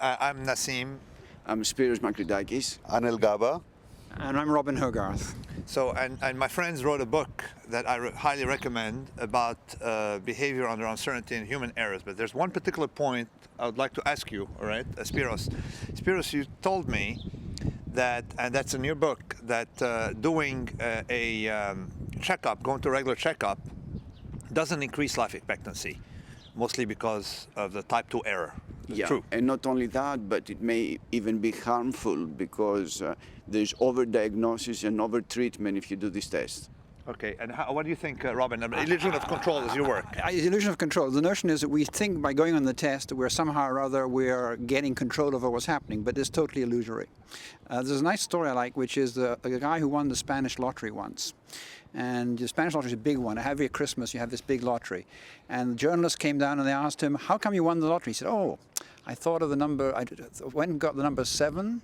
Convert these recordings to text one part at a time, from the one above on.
I'm Nassim. I'm Spyros Makridakis. Anil Gaba. And I'm Robin Hogarth. So, and my friends wrote a book that I highly recommend about behavior under uncertainty and human errors. But there's one particular point I would like to ask you, all right, Spyros. Spyros, you told me that, and that's in your book, that doing a checkup, going to a regular checkup, doesn't increase life expectancy, mostly because of the type 2 error. Yeah, True. and not only that, but it may even be harmful because there's overdiagnosis and overtreatment if you do this test. Okay, and what do you think, Robin? Illusion of control is your work. Illusion of control. The notion is that we think by going on the test we're somehow or other we're getting control over what's happening, but it's totally illusory. There's a nice story I like, which is a guy who won the Spanish lottery once. And the Spanish lottery is a big one. Every Christmas you have this big lottery. And the journalists came down and they asked him, how come you won the lottery? He said, oh, I thought of the number, I went and got the number 7.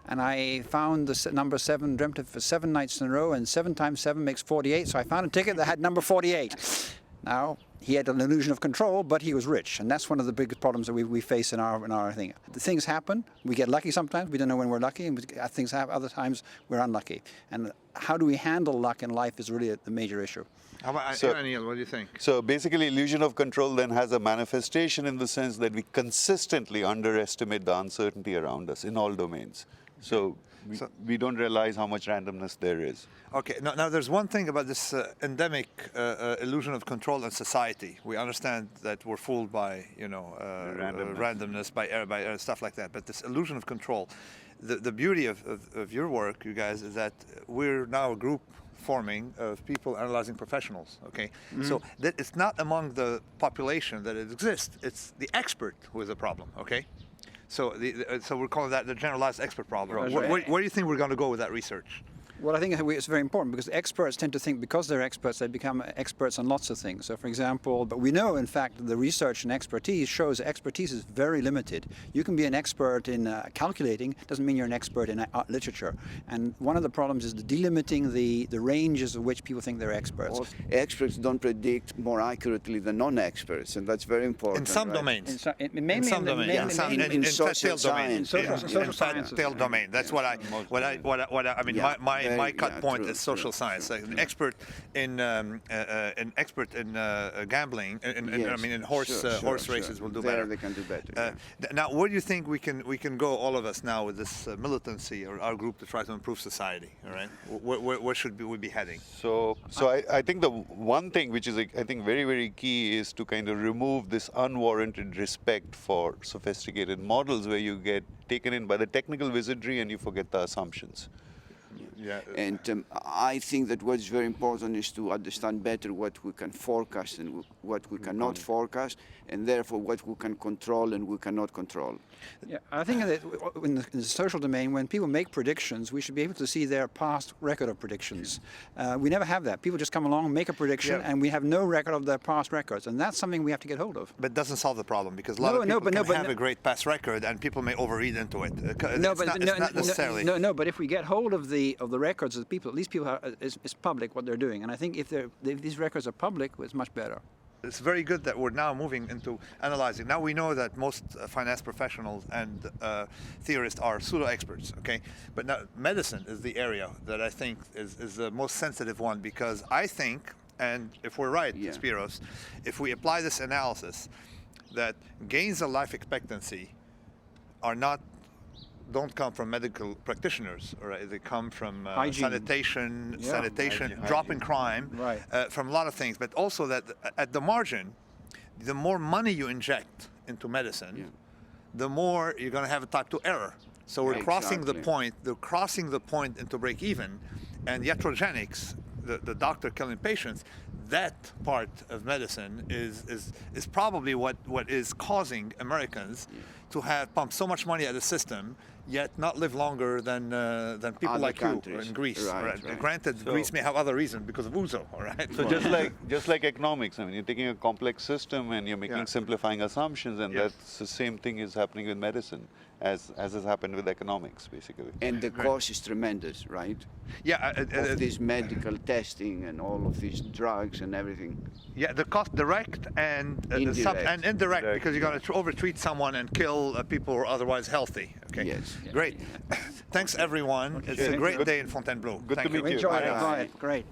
And I found the number 7, dreamt of it for 7 nights in a row, and 7 times 7 makes 48, so I found a ticket that had number 48. Now, he had an illusion of control, but he was rich, and that's one of the biggest problems that we face in our thing. The things happen, we get lucky sometimes, we don't know when we're lucky, and things happen other times we're unlucky. And how do we handle luck in life is really the major issue. How about Anil, what do you think? So basically, illusion of control then has a manifestation in the sense that we consistently underestimate the uncertainty around us in all domains. So we don't realize how much randomness there is. Okay, now there's one thing about this endemic illusion of control in society. We understand that we're fooled by, randomness, by error, stuff like that. But this illusion of control, the beauty of your work, you guys, is that we're now a group forming of people analyzing professionals, okay? Mm-hmm. So that it's not among the population that it exists, it's the expert who is a problem, okay? So, so we're calling that the generalized expert problem. Where do you think we're going to go with that research? Well, I think it's very important because experts tend to think because they're experts, they become experts on lots of things. So, for example, but we know, in fact, the research and expertise shows expertise is very limited. You can be an expert in calculating, doesn't mean you're an expert in art literature. And one of the problems is delimiting the ranges of which people think they're experts. Well, experts don't predict more accurately than non-experts, and that's very important. In some domains. In social science. Social science domain. That's what I mean. Yeah. My cut point is social science. Like an expert in gambling. In horse races will do better. They can do better. Now, where do you think we can go, all of us now, with this militancy or our group to try to improve society? All right, where should we be heading? So I think the one thing which is I think very, very key is to kind of remove this unwarranted respect for sophisticated models where you get taken in by the technical wizardry and you forget the assumptions. Yeah. And I think that what's very important is to understand better what we can forecast and what we cannot forecast, and therefore what we can control and we cannot control. Yeah, I think that in the social domain, when people make predictions, we should be able to see their past record of predictions. We never have that. People just come along, make a prediction, and we have no record of their past records, and that's something we have to get hold of. But it doesn't solve the problem, because a lot of people can have a great past record, and people may overread into it. Not necessarily. But if we get hold of the records of the people, at least people it's public what they're doing, and I think if these records are public, it's much better. It's very good that we're now moving into analyzing. Now we know that most finance professionals and theorists are pseudo-experts, okay? But now medicine is the area that I think is the most sensitive one, because I think, and if we're right, Spyros, if we apply this analysis, that gains of life expectancy don't come from medical practitioners, right? They come from sanitation, drop in crime, from a lot of things. But also that at the margin, the more money you inject into medicine, the more you're going to have a type 2 error. So we're crossing the point. They're crossing the point into break even, and iatrogenics, the doctor killing patients. That part of medicine is probably what is causing Americans to have pumped so much money at the system, yet not live longer than people other like countries. You in Greece. Right. Granted, Greece may have other reasons because of Ouzo. All right. So just like economics, I mean, you're taking a complex system and you're making simplifying assumptions, and that's the same thing is happening with medicine. as has happened with economics, basically. And the cost is tremendous, right? Yeah. Of this medical testing and all of these drugs and everything. Yeah, the cost direct and indirect because you're going to overtreat someone and kill people who are otherwise healthy. Okay. Yes. Great. Thanks, everyone. It's a great day in Fontainebleau. Good to meet you. Enjoy it. Great.